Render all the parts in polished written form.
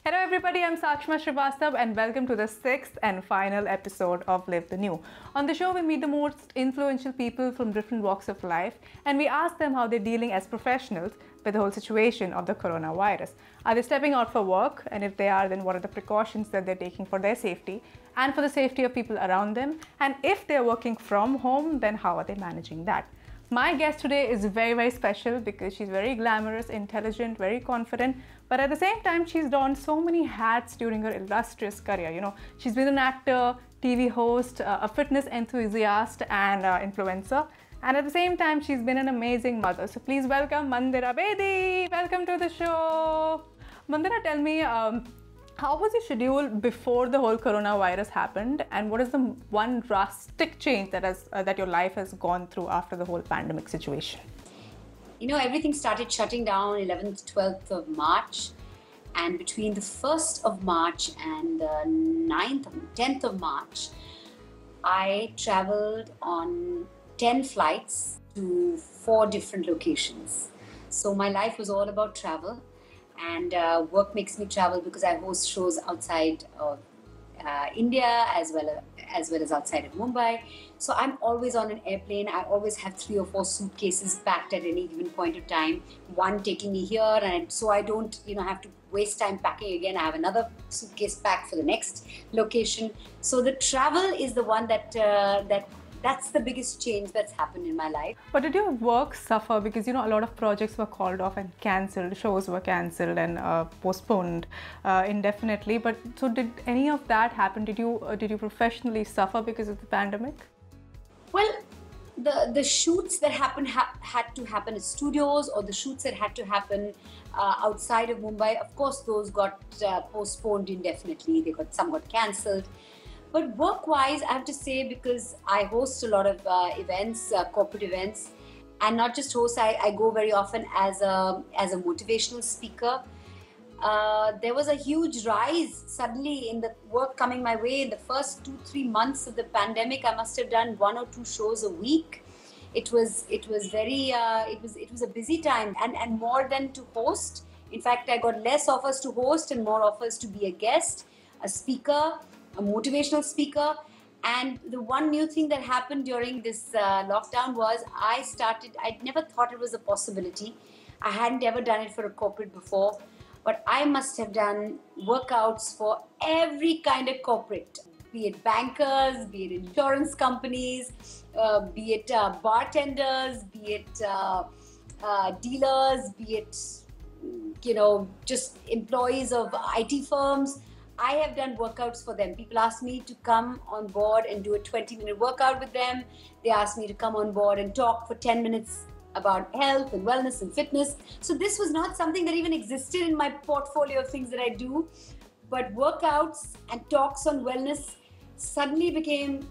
Hello, everybody. I'm Sakshma Srivastava, and welcome to the sixth and final episode of Live the New. On the show, we meet the most influential people from different walks of life, and we ask them how they're dealing as professionals with the whole situation of the coronavirus. Are they stepping out for work? And if they are, then what are the precautions that they're taking for their safety and for the safety of people around them? And if they're working from home, then how are they managing that? My guest today is very, very special because she's very glamorous, intelligent, very confident, but at the same time, she's donned so many hats during her illustrious career. She's been an actor, TV host, a fitness enthusiast, and influencer. And at the same time, she's been an amazing mother. So please welcome Mandira Bedi. Welcome to the show. Mandira, tell me, how was your schedule before the whole coronavirus happened, and what is the one drastic change that your life has gone through after the whole pandemic situation? Everything started shutting down 11th, 12th of March, and between the 1st of March and the 10th of March, I traveled on 10 flights to 4 different locations. So my life was all about travel. And work makes me travel because I host shows outside of India as well as outside of Mumbai. So I'm always on an airplane. I always have 3 or 4 suitcases packed at any given point of time. One taking me here, and so I don't have to waste time packing again. I have another suitcase packed for the next location. So the travel is the one that's the biggest change that's happened in my life. But did your work suffer because a lot of projects were called off and cancelled, shows were cancelled and postponed indefinitely? But so did any of that happen? Did you professionally suffer because of the pandemic? Well, the shoots that had to happen at studios, or the shoots that had to happen outside of Mumbai, of course, those got postponed indefinitely. Some got cancelled. But work-wise, I have to say, because I host a lot of events, corporate events, and not just host, I go very often as a motivational speaker. There was a huge rise suddenly in the work coming my way. In the first 2-3 months of the pandemic, I must have done 1 or 2 shows a week. It was a busy time, and more than to host. In fact, I got less offers to host and more offers to be a guest, a speaker, a motivational speaker. And the one new thing that happened during this lockdown was I'd never thought it was a possibility. I hadn't ever done it for a corporate before, but I must have done workouts for every kind of corporate, be it bankers, be it insurance companies, be it bartenders, be it dealers, be it just employees of IT firms. I have done workouts for them. People ask me to come on board and do a 20-minute workout with them. They ask me to come on board and talk for 10 minutes about health and wellness and fitness. So this was not something that even existed in my portfolio of things that I do. But workouts and talks on wellness suddenly became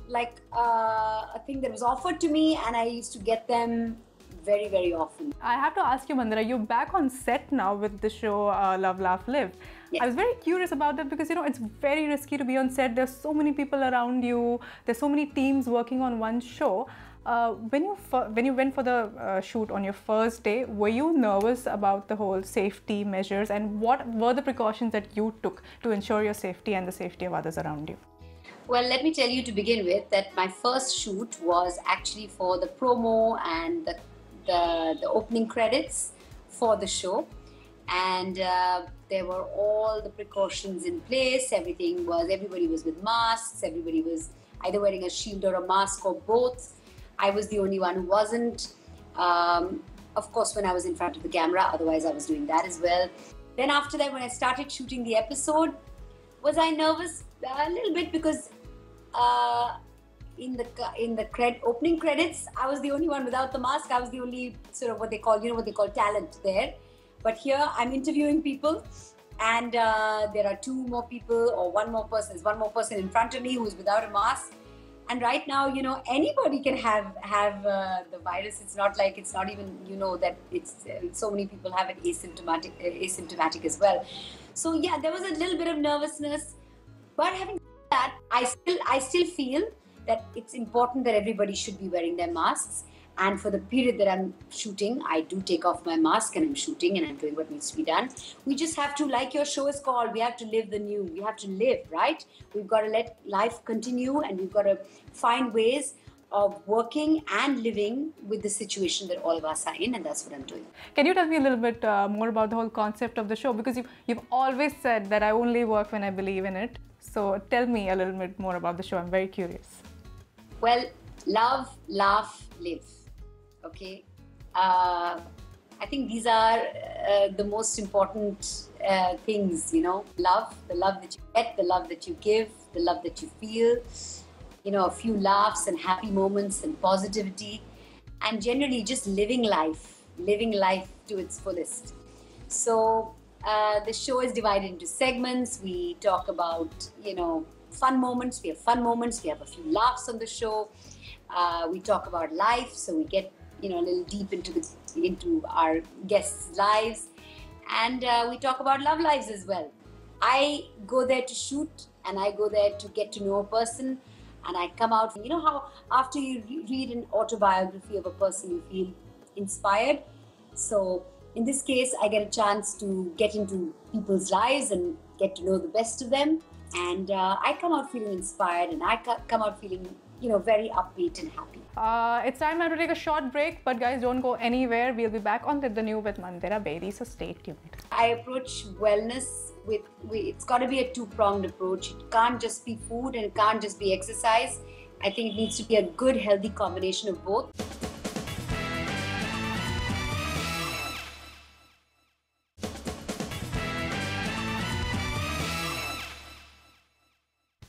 like a thing that was offered to me, and I used to get them very, very often. I have to ask you, Mandira, you're back on set now with the show Love, Laugh, Live. Yes. I was very curious about that because, it's very risky to be on set. There's so many people around you. There's so many teams working on one show. When you went for the shoot on your first day, were you nervous about the whole safety measures? And what were the precautions that you took to ensure your safety and the safety of others around you? Well, let me tell you to begin with that my first shoot was actually for the promo and the opening credits for the show, and there were all the precautions in place. Everybody was with masks. Everybody was either wearing a shield or a mask or both. I was the only one who wasn't. Of course, when I was in front of the camera, otherwise I was doing that as well. Then after that, when I started shooting the episode, was I nervous? A little bit, because in the opening credits, I was the only one without the mask. I was the only sort of what they call talent there. But here I'm interviewing people, and there are 2 more people or 1 more person. There's 1 more person in front of me who's without a mask. And right now, anybody can have the virus. It's not even that it's so many people have it asymptomatic as well. So yeah, there was a little bit of nervousness. But having said that, I still feel that it's important that everybody should be wearing their masks. And for the period that I'm shooting, I do take off my mask and I'm shooting and I'm doing what needs to be done. We just have to, like your show is called, we have to live the new. We have to live, right? We've got to let life continue and we've got to find ways of working and living with the situation that all of us are in, and that's what I'm doing. Can you tell me a little bit more about the whole concept of the show? Because you've always said that I only work when I believe in it. So tell me a little bit more about the show. I'm very curious. Well, love, laugh, live. Okay. I think these are the most important things, love, the love that you get, the love that you give, the love that you feel, a few laughs and happy moments and positivity, and generally just living life to its fullest. So the show is divided into segments. We talk about, fun moments. We have fun moments. We have a few laughs on the show. We talk about life. So we get, a little deep into our guests' lives. And we talk about love lives as well. I go there to shoot and I go there to get to know a person. And I come out, how after you read an autobiography of a person, you feel inspired. So in this case, I get a chance to get into people's lives and get to know the best of them. And I come out feeling inspired and I come out feeling, very upbeat and happy. It's time now to take a short break, but guys, don't go anywhere. We'll be back on Live the New with Mandira Bedi, so stay tuned. I approach wellness with it's got to be a two-pronged approach. It can't just be food and it can't just be exercise. I think it needs to be a good, healthy combination of both.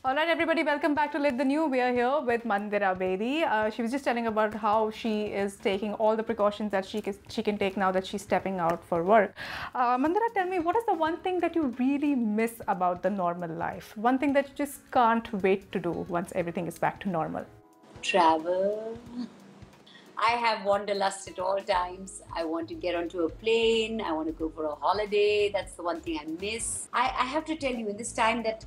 Alright everybody, welcome back to Live the New. We are here with Mandira Bedi. She was just telling about how she is taking all the precautions that she can take now that she's stepping out for work. Mandira, tell me, what is the one thing that you really miss about the normal life? One thing that you just can't wait to do once everything is back to normal? Travel. I have wanderlust at all times. I want to get onto a plane. I want to go for a holiday. That's the one thing I miss. I have to tell you, in this time that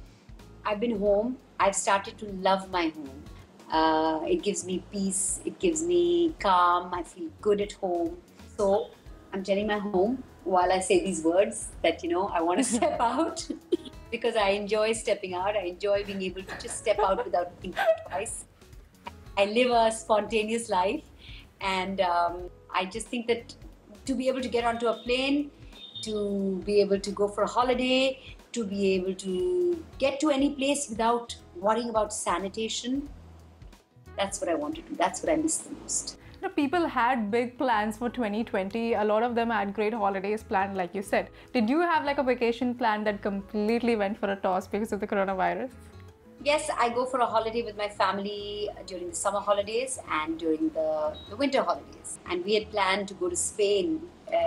I've been home, I've started to love my home. It gives me peace, it gives me calm, I feel good at home. So I'm telling my home while I say these words that, I want to step out because I enjoy stepping out. I enjoy being able to just step out without thinking twice. I live a spontaneous life and I just think that to be able to get onto a plane, to be able to go for a holiday, to be able to get to any place without worrying about sanitation. That's what I want to do. That's what I miss the most. People had big plans for 2020. A lot of them had great holidays planned, like you said. Did you have like a vacation plan that completely went for a toss because of the coronavirus? Yes, I go for a holiday with my family during the summer holidays and during the winter holidays. And we had planned to go to Spain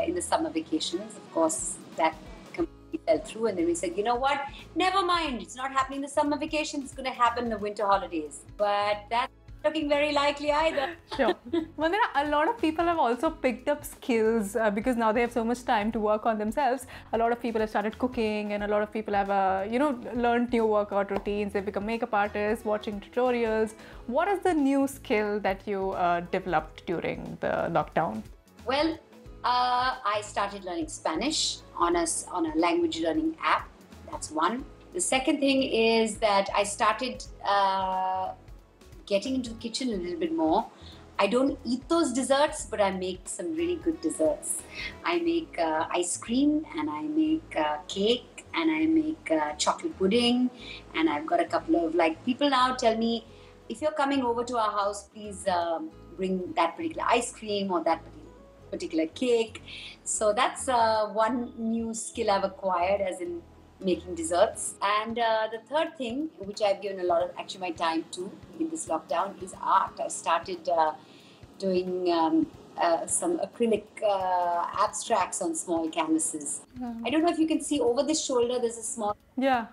in the summer vacations. Of course, that fell through, and then we said, you know what, never mind, it's not happening the summer vacation, it's going to happen the winter holidays. But that's looking very likely either. Sure. Mandira, a lot of people have also picked up skills because now they have so much time to work on themselves. A lot of people have started cooking and a lot of people have learned new workout routines. They've become makeup artists, watching tutorials. What is the new skill that you developed during the lockdown? Well, I started learning Spanish on a language learning app. That's one. The second thing is that I started getting into the kitchen a little bit more. I don't eat those desserts, but I make some really good desserts. I make ice cream and I make cake and I make chocolate pudding. And I've got a couple of people now tell me, if you're coming over to our house, please bring that particular ice cream or that particular cake. So that's one new skill I've acquired, as in making desserts. And the third thing, which I've given a lot of my time to in this lockdown, is art. I started doing some acrylic abstracts on small canvases. I don't know if you can see over the shoulder, there's a small hair.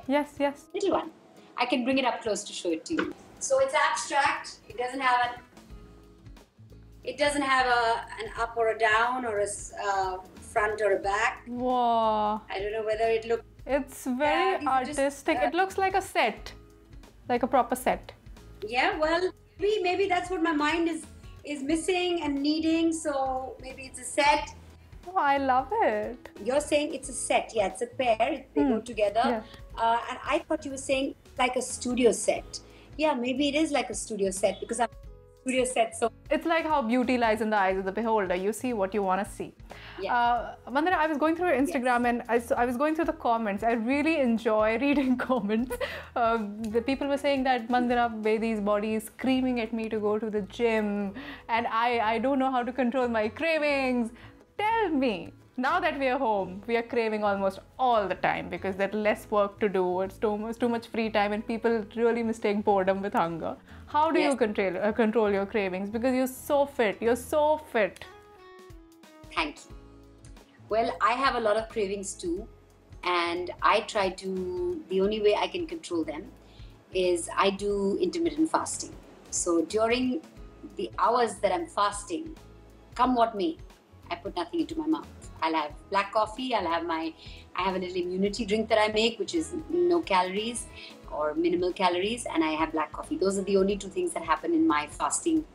Yes. Little one. I can bring it up close to show it to you. So it's abstract. It doesn't have an up or a down or a front or a back. Wow. I don't know whether it looks... It's very artistic. It looks like a set, like a proper set. Yeah, well, maybe that's what my mind is is missing and needing, so maybe it's a set. Oh, I love it. You're saying it's a set. Yeah, it's a pair. They go together. Yeah. And I thought you were saying like a studio set. Yeah, maybe it is like a studio set because I'm studio set. So it's like how beauty lies in the eyes of the beholder. You see what you want to see. Yeah. Vandana, I was going through your Instagram and I was going through the comments. I really enjoy reading comments. The people were saying that Mandira Bedi's body is screaming at me to go to the gym and I don't know how to control my cravings. Tell me, now that we are home, we are craving almost all the time because there's less work to do, it's too much free time and people really mistake boredom with hunger. How do you control your cravings? Because you're so fit, Thank you. Well, I have a lot of cravings too, and I try to, the only way I can control them is I do intermittent fasting. So during the hours that I'm fasting, come what may, I put nothing into my mouth. I'll have black coffee, I have a little immunity drink that I make, which is no calories or minimal calories, and I have black coffee. Those are the only two things that happen in my fasting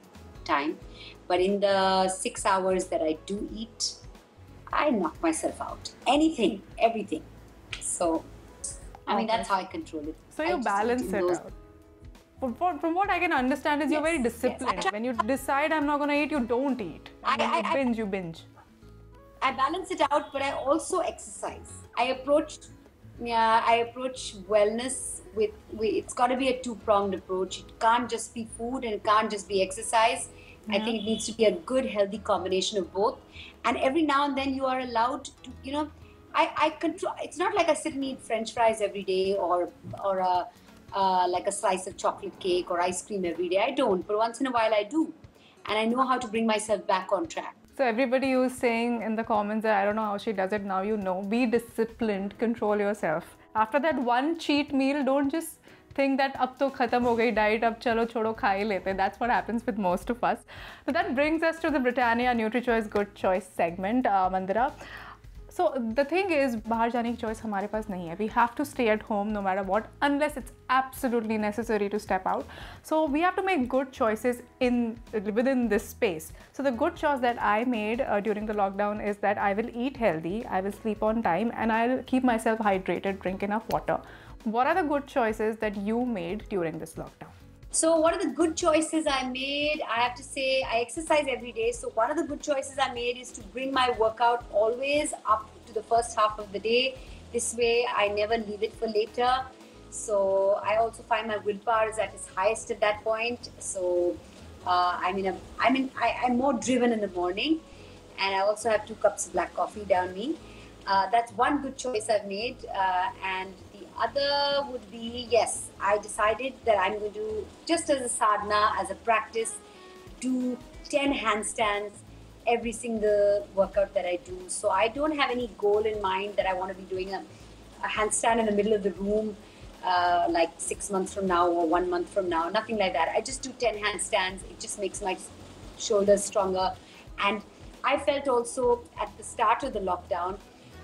time. But in the 6 hours that I do eat, I knock myself out. Anything, everything. So, I mean, that's how I control it. So you balance it out. From what I can understand is you're very disciplined. When you decide I'm not going to eat, you don't eat. You binge. I balance it out, but I also exercise. I approach wellness with it's got to be a two-pronged approach. It can't just be food and it can't just be exercise. I think it needs to be a good, healthy combination of both. And every now and then you are allowed to, I control. It's not like I sit and eat French fries every day or like a slice of chocolate cake or ice cream every day. I don't, but once in a while I do. And I know how to bring myself back on track. So everybody who's saying in the comments that I don't know how she does it, now you know. Be disciplined, control yourself. After that one cheat meal, don't just think that ab to khatam ho gayi diet, ab chalo chodo kha hi lete. That's what happens with most of us. So that brings us to the Britannia NutriChoice Good Choice segment, Mandira. So the thing is, bahar jane ki choice hamare paas nahi hai. We have to stay at home no matter what, unless it's absolutely necessary to step out. So we have to make good choices within this space. So the good choice that I made during the lockdown is that I will eat healthy, I will sleep on time, and I'll keep myself hydrated, drink enough water. What are the good choices that you made during this lockdown? So one of the good choices I made, I have to say, I exercise every day. So one of the good choices I made is to bring my workout always up to the first half of the day. This way, I never leave it for later. So I also find my willpower is at its highest at that point. So I'm more driven in the morning, and I also have 2 cups of black coffee down me. That's one good choice I've made, and the other would be, yes, I decided that I'm going to, just as a sadhana, as a practice, do 10 handstands every single workout that I do. So I don't have any goal in mind that I want to be doing a handstand in the middle of the room like 6 months from now or 1 month from now, nothing like that. I just do 10 handstands. It just makes my shoulders stronger. And I felt also at the start of the lockdown,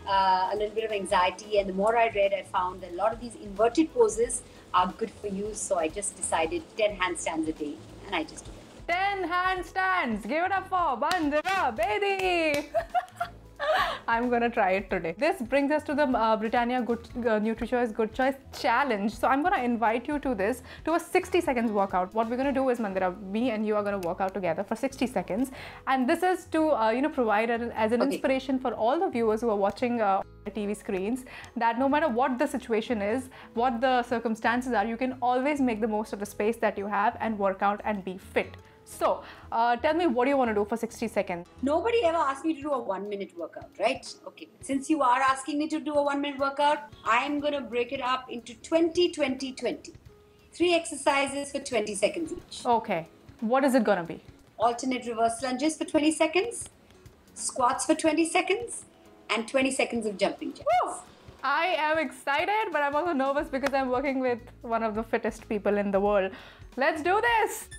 a little bit of anxiety, and the more I read, I found that a lot of these inverted poses are good for you. So I just decided 10 handstands a day, and I just do it. 10 handstands! Give it up for Mandira Bedi! I'm gonna try it today. This brings us to the Britannia NutriChoice Good Choice Challenge. So I'm gonna invite you to this, to a 60 seconds workout. What we're gonna do is, Mandira, me and you are gonna work out together for 60 seconds. And this is to provide as an inspiration for all the viewers who are watching TV screens, that no matter what the situation is, what the circumstances are, you can always make the most of the space that you have and work out and be fit. So, tell me, what do you want to do for 60 seconds? Nobody ever asked me to do a 1-minute workout, right? Okay. Since you are asking me to do a 1-minute workout, I'm going to break it up into 20, 20, 20. 3 exercises for 20 seconds each. Okay. What is it going to be? Alternate reverse lunges for 20 seconds, squats for 20 seconds, and 20 seconds of jumping jacks. Woo! I am excited, but I'm also nervous because I'm working with one of the fittest people in the world. Let's do this!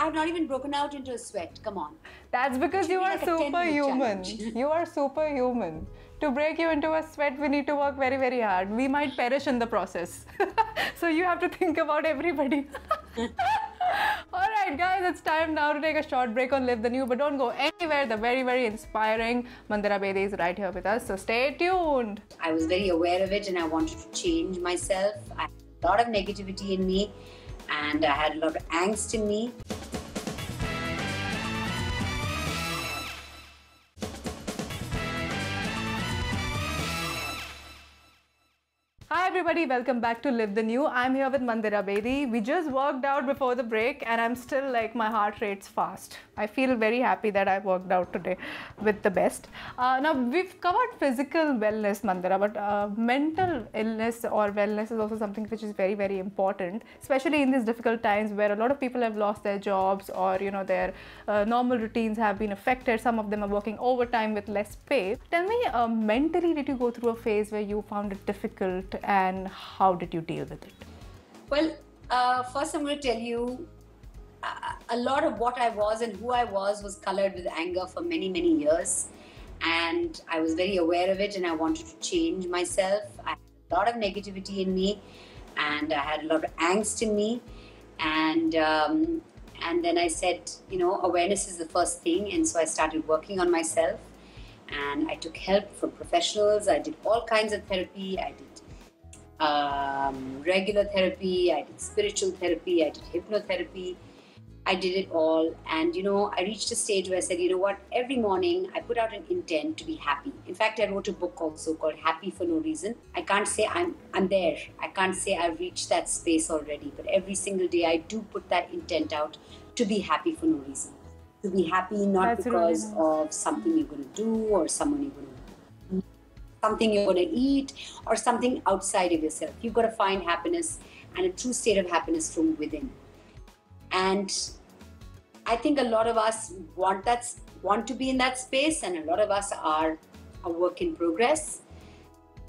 I've not even broken out into a sweat. Come on. That's because you are like a 10-minute superhuman. challenge. You are superhuman. To break you into a sweat, we need to work very, very hard. We might perish in the process. So you have to think about everybody. All right, guys, it's time now to take a short break on Live the New, but don't go anywhere. The very, very inspiring Mandira Bedi is right here with us, so stay tuned. I was very aware of it and I wanted to change myself. I had a lot of negativity in me and I had a lot of angst in me. Hi everybody, welcome back to Live the New. I'm here with Mandira Bedi. We just worked out before the break and I'm still like, my heart rate's fast. I feel very happy that I worked out today with the best. Now we've covered physical wellness, Mandira, but mental illness or wellness is also something which is very, very important, especially in these difficult times where a lot of people have lost their jobs or, you know, their normal routines have been affected. Some of them are working overtime with less pay. Tell me, mentally, did you go through a phase where you found it difficult and how did you deal with it? Well, first I'm going to tell you a lot of what I was and who I was colored with anger for many, many years. And I was very aware of it and I wanted to change myself. I had a lot of negativity in me and I had a lot of angst in me. And then I said, you know, awareness is the first thing. And so I started working on myself and I took help from professionals. I did all kinds of therapy. I did regular therapy, I did spiritual therapy, I did hypnotherapy, I did it all. And, you know, I reached a stage where I said, you know what, every morning I put out an intent to be happy. In fact, I wrote a book also called Happy for No Reason. I can't say I'm there. I can't say I've reached that space already, but every single day I do put that intent out to be happy for no reason. To be happy not That's because really nice. of something you're going to do or someone you're going to something you're going to eat or something outside of yourself. You've got to find happiness and a true state of happiness from within. And I think a lot of us want to be in that space, and a lot of us are a work in progress.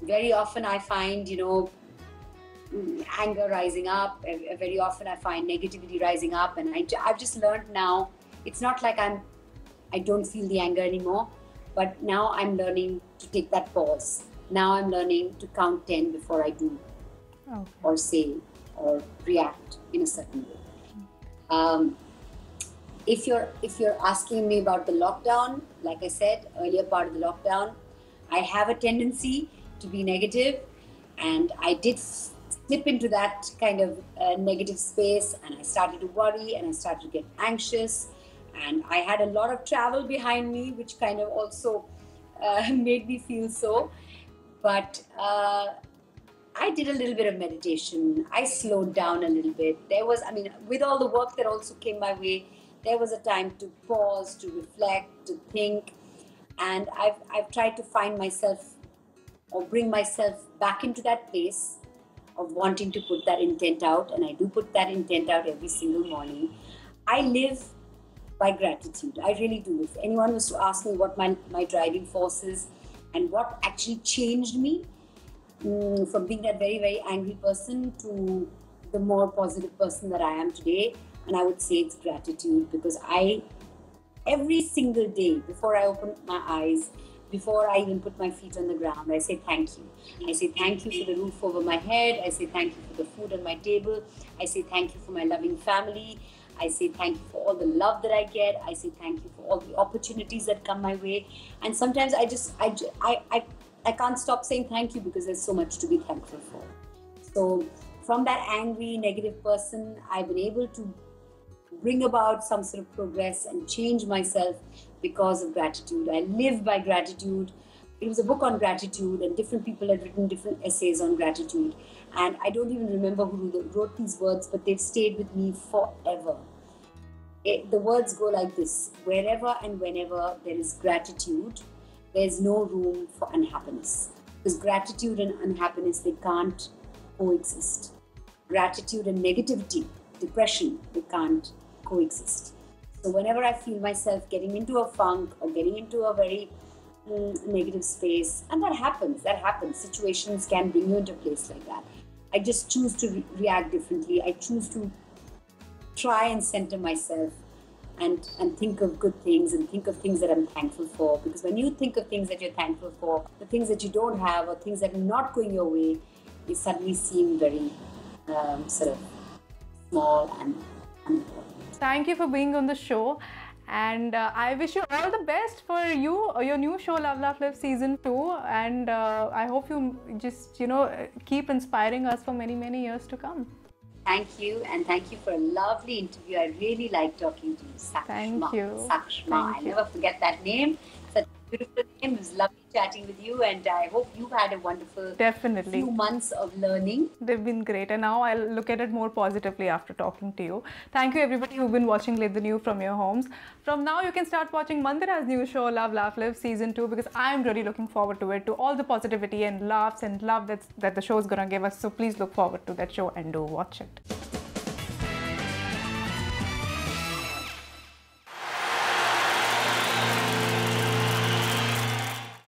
Very often I find, you know, anger rising up. Very often I find negativity rising up, and I've just learned now, it's not like I don't feel the anger anymore. But now I'm learning to take that pause. Now I'm learning to count 10 before I do or say or react in a certain way. If you're asking me about the lockdown, like I said, earlier part of the lockdown, I have a tendency to be negative, and I did slip into that kind of negative space, and I started to worry and I started to get anxious. And I had a lot of travel behind me, which kind of also made me feel so. But I did a little bit of meditation. I slowed down a little bit. With all the work that also came my way, there was a time to pause, to reflect, to think. And I've tried to find myself or bring myself back into that place of wanting to put that intent out. And I do put that intent out every single morning. I live by gratitude. I really do. If anyone was to ask me what my driving force is and what actually changed me from being that very, very angry person to the more positive person that I am today, and I would say it's gratitude, because every single day before I open my eyes, before I even put my feet on the ground, I say thank you. I say thank you for the roof over my head. I say thank you for the food on my table. I say thank you for my loving family. I say thank you for all the love that I get. I say thank you for all the opportunities that come my way. And sometimes I can't stop saying thank you because there's so much to be thankful for. So from that angry, negative person, I've been able to bring about some sort of progress and change myself because of gratitude. I live by gratitude. It was a book on gratitude, and different people had written different essays on gratitude. And I don't even remember who wrote these words, but they've stayed with me forever. The words go like this: wherever and whenever there is gratitude, there's no room for unhappiness. Because gratitude and unhappiness, they can't coexist. Gratitude and negativity, depression, they can't coexist. So whenever I feel myself getting into a funk or getting into a very negative space, and that happens, situations can bring you into a place like that. I just choose to react differently. I choose to try and center myself. and think of good things and think of things that I'm thankful for. Because when you think of things that you're thankful for, the things that you don't have or things that are not going your way, they suddenly seem very sort of small and unimportant. Thank you for being on the show. And I wish you all the best for your new show, Love Laugh Live Season 2. And I hope you just, keep inspiring us for many, many years to come. Thank you, and thank you for a lovely interview. I really like talking to you, Sakshma. Thank you. Sakshma. I never forget that name. Such a beautiful name. It was lovely chatting with you, and I hope you've had a wonderful few months of learning. They've been great, and now I'll look at it more positively after talking to you. Thank you, everybody who've been watching Live the New from your homes. From now, you can start watching Mandira's new show, Love Laugh Live Season 2, because I'm really looking forward to it, to all the positivity and laughs and love that the show's gonna give us. So please look forward to that show and do watch it.